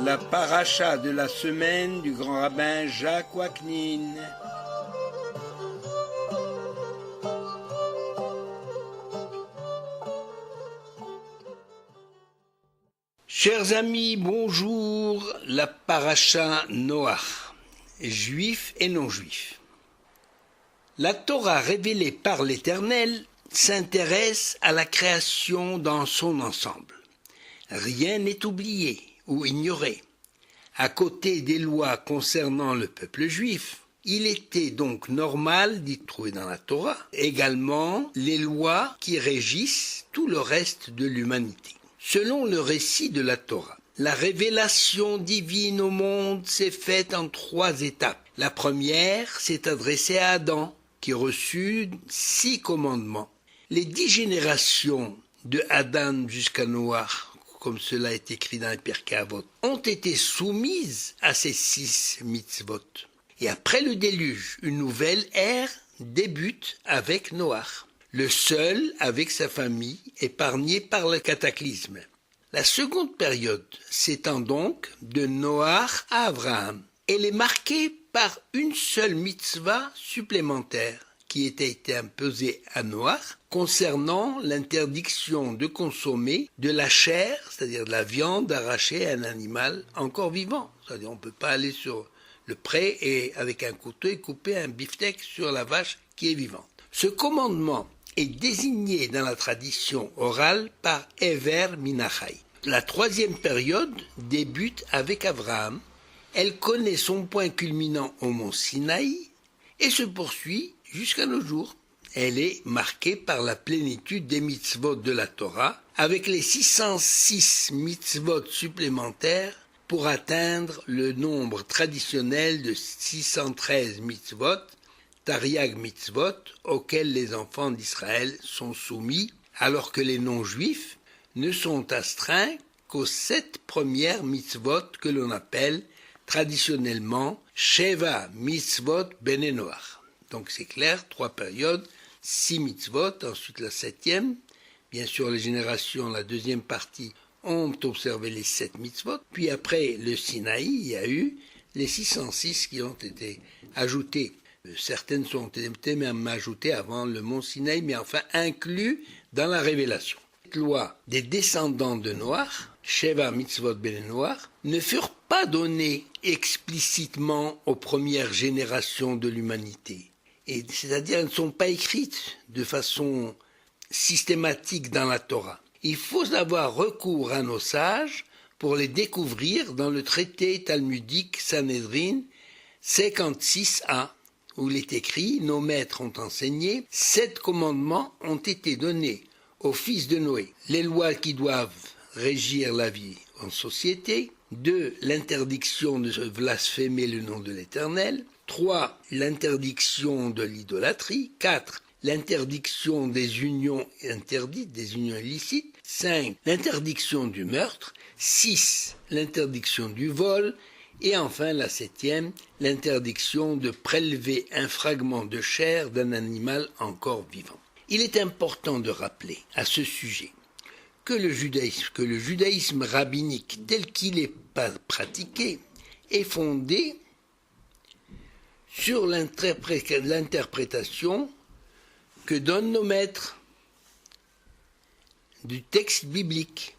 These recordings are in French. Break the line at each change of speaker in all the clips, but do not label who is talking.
La paracha de la semaine du grand rabbin Jacques Waknin. Chers amis, bonjour. La paracha Noach, juifs et non-juifs. La Torah révélée par l'Éternel s'intéresse à la création dans son ensemble. Rien n'est oublié ou ignoré. À côté des lois concernant le peuple juif, il était donc normal d'y trouver dans la Torah également les lois qui régissent tout le reste de l'humanité. Selon le récit de la Torah, la révélation divine au monde s'est faite en 3 étapes. La première s'est adressée à Adam, qui reçut 6 commandements. Les 10 générations de Adam jusqu'à Noach, comme cela est écrit dans les Pirkei Avot, ont été soumises à ces 6 mitzvot. Et après le déluge, une nouvelle ère débute avec Noach, le seul avec sa famille épargné par le cataclysme. La seconde période s'étend donc de Noach à Abraham. Elle est marquée par une seule mitzvah supplémentaire qui était été imposée à Noach concernant l'interdiction de consommer de la chair, c'est-à-dire de la viande arrachée à un animal encore vivant. C'est-à-dire on ne peut pas aller sur le pré et avec un couteau et couper un beefsteak sur la vache qui est vivante. Ce commandement est désigné dans la tradition orale par Ever Minachai. La 3e période débute avec Abraham. Elle connaît son point culminant au mont Sinaï et se poursuit jusqu'à nos jours. Elle est marquée par la plénitude des mitzvot de la Torah, avec les 606 mitzvot supplémentaires pour atteindre le nombre traditionnel de 613 mitzvot, Tariag mitzvot, auxquels les enfants d'Israël sont soumis, alors que les non-juifs ne sont astreints qu'aux 7 premières mitzvot que l'on appelle traditionnellement Sheva mitzvot Bnei Noach. Donc c'est clair, 3 périodes, 6 mitzvot, ensuite la 7e. Bien sûr, les générations, la 2e partie, ont observé les 7 mitzvot. Puis après le Sinaï, il y a eu les 606 qui ont été ajoutées. Certaines sont été même ajoutées avant le mont Sinaï, mais enfin inclus dans la révélation. Cette loi des descendants de Noach, Sheva mitzvot Bnei Noach, ne furent pas données explicitement aux premières générations de l'humanité. Et c'est-à-dire elles ne sont pas écrites de façon systématique dans la Torah. Il faut avoir recours à nos sages pour les découvrir dans le traité talmudique Sanhedrin 56a, où il est écrit « Nos maîtres ont enseigné, 7 commandements ont été donnés aux fils de Noé. Les lois qui doivent régir la vie en société. 2. L'interdiction de blasphémer le nom de l'Éternel. 3. L'interdiction de l'idolâtrie. 4. L'interdiction des unions interdites, des unions illicites. 5. L'interdiction du meurtre. 6. L'interdiction du vol. Et enfin, la 7e, l'interdiction de prélever un fragment de chair d'un animal encore vivant. Il est important de rappeler à ce sujet que le judaïsme rabbinique tel qu'il est pratiqué est fondé sur l'interprétation que donnent nos maîtres du texte biblique.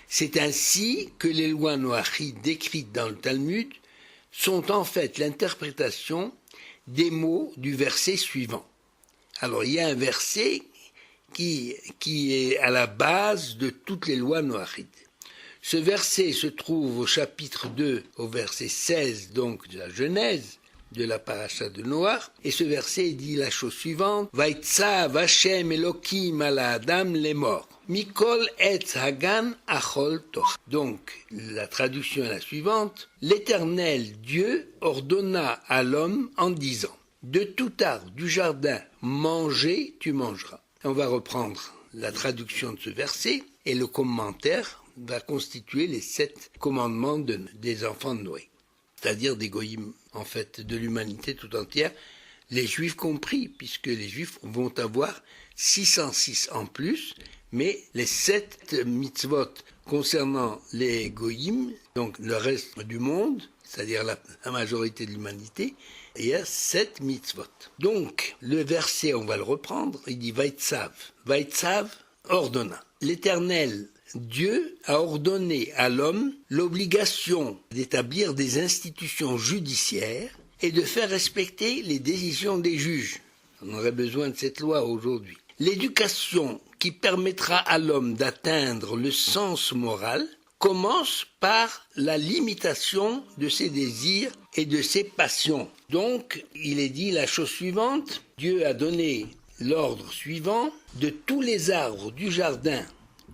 C'est ainsi que les lois noachites décrites dans le Talmud sont en fait l'interprétation des mots du verset suivant. Alors il y a un verset qui est à la base de toutes les lois noachites. Ce verset se trouve au chapitre 2, au verset 16 donc de la Genèse, de la paracha de Noach, et ce verset dit la chose suivante: Vaïtsav Hashem Elokim ala Adam lemor. Mikol etz hagan achol toch. Donc, la traduction est la suivante: L'Éternel Dieu ordonna à l'homme en disant: De tout arbre du jardin, manger, tu mangeras. On va reprendre la traduction de ce verset et le commentaire va constituer les 7 commandements des enfants de Noé, c'est-à-dire des goïms, en fait, de l'humanité tout entière, les Juifs compris, puisque les Juifs vont avoir 606 en plus, mais les 7 mitzvot concernant les goyim, donc le reste du monde, c'est-à-dire la majorité de l'humanité, il y a 7 mitzvot. Donc, le verset, on va le reprendre, il dit Vaïtsav. Vaïtsav ordonna. L'Éternel, Dieu, a ordonné à l'homme l'obligation d'établir des institutions judiciaires et de faire respecter les décisions des juges. On aurait besoin de cette loi aujourd'hui. L'éducation qui permettra à l'homme d'atteindre le sens moral commence par la limitation de ses désirs et de ses passions. Donc, il est dit la chose suivante, Dieu a donné l'ordre suivant, de tous les arbres du jardin,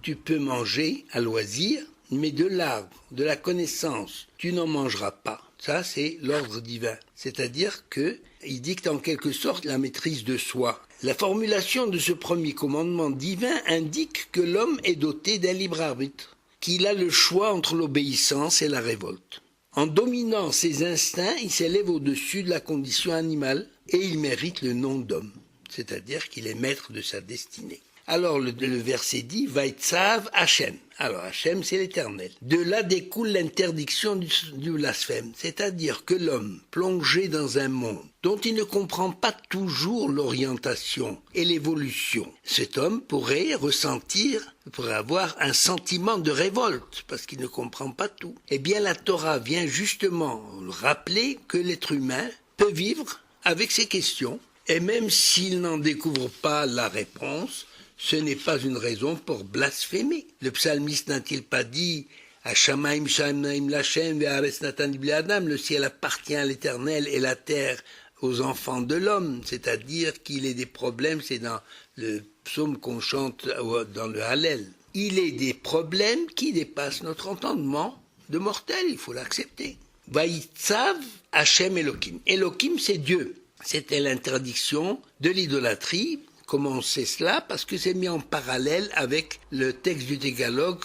tu peux manger à loisir, mais de l'arbre de la connaissance, tu n'en mangeras pas. Ça, c'est l'ordre divin. C'est-à-dire qu'il dicte en quelque sorte la maîtrise de soi. La formulation de ce premier commandement divin indique que l'homme est doté d'un libre arbitre, qu'il a le choix entre l'obéissance et la révolte. En dominant ses instincts, il s'élève au-dessus de la condition animale et il mérite le nom d'homme, c'est-à-dire qu'il est maître de sa destinée. Alors le verset dit « Vaïtsav Hachem ». Alors Hachem, c'est l'Éternel. De là découle l'interdiction du blasphème, c'est-à-dire que l'homme, plongé dans un monde dont il ne comprend pas toujours l'orientation et l'évolution, cet homme pourrait avoir un sentiment de révolte, parce qu'il ne comprend pas tout. Eh bien la Torah vient justement rappeler que l'être humain peut vivre avec ces questions, et même s'il n'en découvre pas la réponse, ce n'est pas une raison pour blasphémer. Le psalmiste n'a-t-il pas dit « Hashamaim shamaim lachem ve'aretz natan libli adam » le ciel appartient à l'Éternel et la terre aux enfants de l'homme, c'est-à-dire qu'il est des problèmes, c'est dans le psaume qu'on chante dans le Hallel. Il est des problèmes qui dépassent notre entendement de mortel, il faut l'accepter. Vaïtsav Hachem Elohim. Elohim, c'est Dieu. C'était l'interdiction de l'idolâtrie. Comment on sait cela? Parce que c'est mis en parallèle avec le texte du Décalogue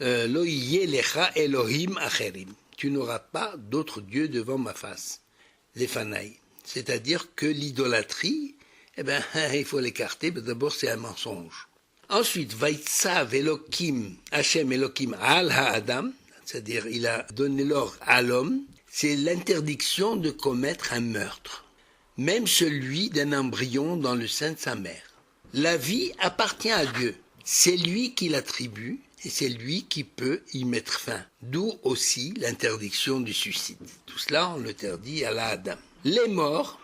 Lo yeh lecha Elohim acherim. Tu n'auras pas d'autre Dieu devant ma face. Les fanaï. C'est-à-dire que l'idolâtrie, il faut l'écarter, mais d'abord c'est un mensonge. Ensuite, Vaïtsav Elohim, Hachem Elohim al ha'adam, c'est-à-dire il a donné l'ordre à l'homme, c'est l'interdiction de commettre un meurtre, même celui d'un embryon dans le sein de sa mère. La vie appartient à Dieu, c'est lui qui l'attribue et c'est lui qui peut y mettre fin. D'où aussi l'interdiction du suicide. Tout cela, on l'interdit à l'Adam. Les morts,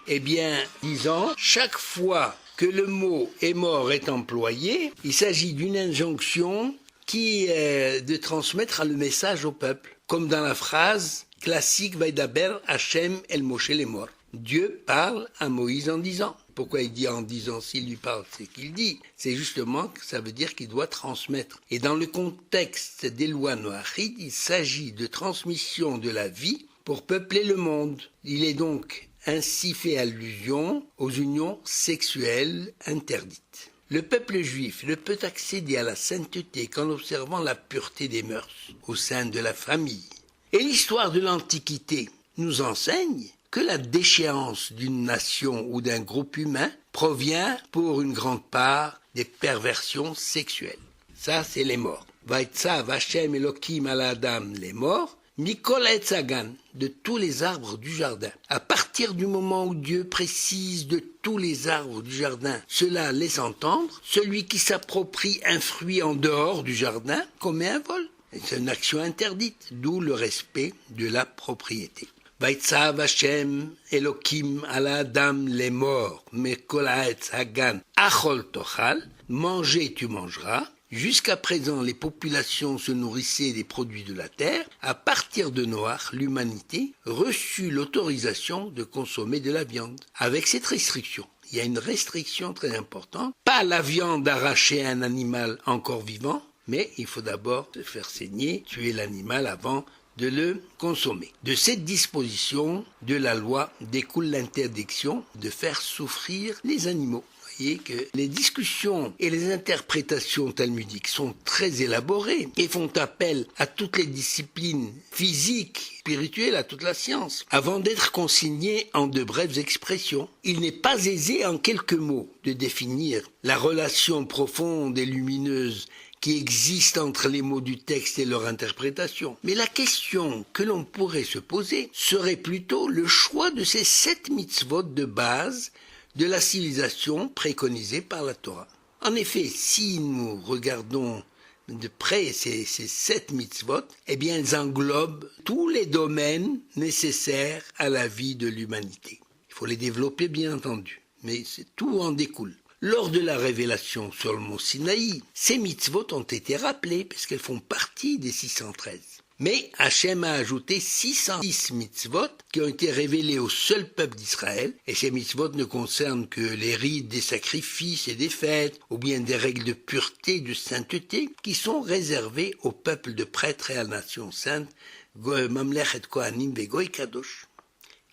disons, chaque fois que le mot « est mort » est employé, il s'agit d'une injonction qui est de transmettre le message au peuple, comme dans la phrase classique « Vaidaber Hachem el Moshe les morts ». Dieu parle à Moïse en disant. Pourquoi il dit en disant? S'il lui parle, c'est qu'il dit. C'est justement que ça veut dire qu'il doit transmettre. Et dans le contexte des lois noachides, il s'agit de transmission de la vie pour peupler le monde. Il est donc ainsi fait allusion aux unions sexuelles interdites. Le peuple juif ne peut accéder à la sainteté qu'en observant la pureté des mœurs au sein de la famille. Et l'histoire de l'Antiquité nous enseigne que la déchéance d'une nation ou d'un groupe humain provient pour une grande part des perversions sexuelles. Ça, c'est les morts. Vaïtsav Hachem Elohim al Adam, les morts, Mikol Etzagan, de tous les arbres du jardin. À partir du moment où Dieu précise de tous les arbres du jardin, cela laisse entendre celui qui s'approprie un fruit en dehors du jardin commet un vol. C'est une action interdite, d'où le respect de la propriété. Vaïtsav Hachem Elohim al Adam les morts, Mikol Etzagan, Achol Tochal, manger tu mangeras. Jusqu'à présent, les populations se nourrissaient des produits de la terre. À partir de Noach, l'humanité reçut l'autorisation de consommer de la viande. Avec cette restriction, il y a une restriction très importante. Pas la viande arrachée à un animal encore vivant, mais il faut d'abord se faire saigner, tuer l'animal avant de le consommer. De cette disposition de la loi découle l'interdiction de faire souffrir les animaux. voyez que les discussions et les interprétations talmudiques sont très élaborées et font appel à toutes les disciplines physiques, spirituelles, à toute la science, avant d'être consignées en de brèves expressions. Il n'est pas aisé en quelques mots de définir la relation profonde et lumineuse qui existe entre les mots du texte et leur interprétation. Mais la question que l'on pourrait se poser serait plutôt le choix de ces 7 mitzvot de base de la civilisation préconisée par la Torah. En effet, si nous regardons de près ces 7 mitzvot, eh bien elles englobent tous les domaines nécessaires à la vie de l'humanité. Il faut les développer bien entendu, mais tout en découle. Lors de la révélation sur le mont Sinaï, ces mitzvot ont été rappelées parce qu'elles font partie des 613. Mais Hachem a ajouté 606 mitzvot qui ont été révélés au seul peuple d'Israël, et ces mitzvot ne concernent que les rites des sacrifices et des fêtes, ou bien des règles de pureté et de sainteté qui sont réservées au peuple de prêtres et à la nation sainte, Mamlechet Kohanim Vegoy Kadosh,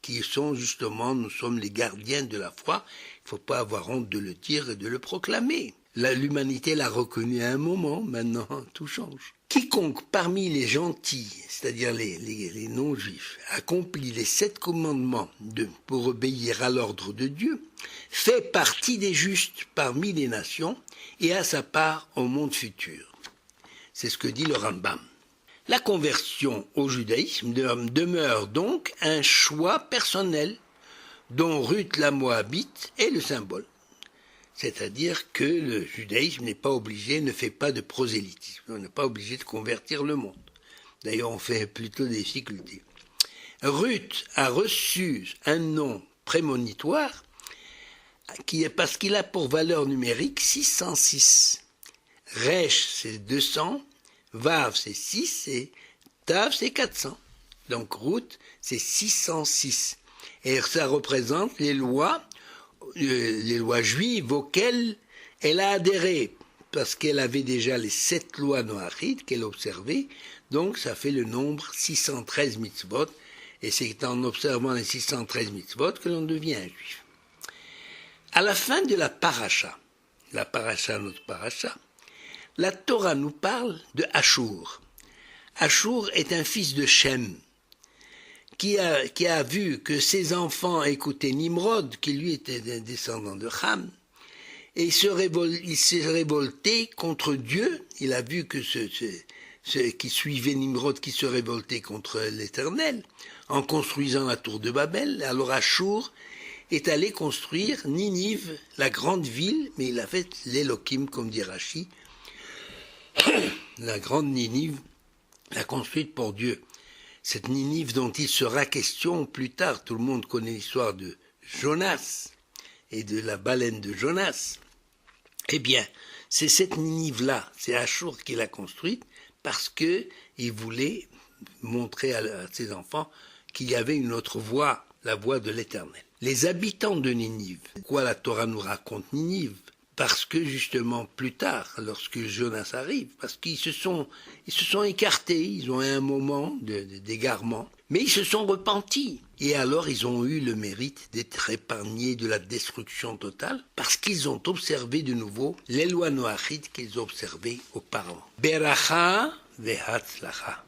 qui sont justement, nous sommes les gardiens de la foi. Il ne faut pas avoir honte de le dire et de le proclamer. L'humanité l'a reconnu à un moment, maintenant tout change. Quiconque parmi les gentils, c'est-à-dire les non-juifs, accomplit les 7 commandements pour obéir à l'ordre de Dieu, fait partie des justes parmi les nations et a sa part au monde futur. C'est ce que dit le Rambam. La conversion au judaïsme demeure donc un choix personnel dont Ruth la Moabite est le symbole. C'est-à-dire que le judaïsme n'est pas obligé, ne fait pas de prosélytisme. On n'est pas obligé de convertir le monde. D'ailleurs, on fait plutôt des difficultés. Ruth a reçu un nom prémonitoire parce qu'il a pour valeur numérique 606. Resh, c'est 200. Vav, c'est 6 et Tav, c'est 400. Donc Ruth, c'est 606. Et ça représente les lois juives auxquelles elle a adhéré, parce qu'elle avait déjà les 7 lois noachites qu'elle observait, donc ça fait le nombre 613 mitzvot, et c'est en observant les 613 mitzvot que l'on devient un juif. À la fin de la paracha, notre paracha, la Torah nous parle de Ashur. Ashur est un fils de Shem, qui a vu que ses enfants écoutaient Nimrod, qui lui était un descendant de Ham, et il s'est révolté contre Dieu. Il a vu que ceux qui suivaient Nimrod, qui se révoltaient contre l'Éternel, en construisant la tour de Babel. Alors Ashur est allé construire Ninive, la grande ville, mais il a fait l'Elohim, comme dit Rashi, la grande Ninive, la construite pour Dieu. Cette Ninive dont il sera question plus tard, tout le monde connaît l'histoire de Jonas et de la baleine de Jonas. Eh bien, c'est cette Ninive-là, c'est Ashur qui l'a construite parce qu'il voulait montrer à ses enfants qu'il y avait une autre voie, la voie de l'Éternel. Les habitants de Ninive, pourquoi la Torah nous raconte Ninive ? Parce que justement plus tard, lorsque Jonas arrive, parce qu'ils se sont écartés, ils ont eu un moment d'égarement, mais ils se sont repentis. Et alors ils ont eu le mérite d'être épargnés de la destruction totale, parce qu'ils ont observé de nouveau les lois noachites qu'ils observaient auparavant. Beracha vehatzlacha.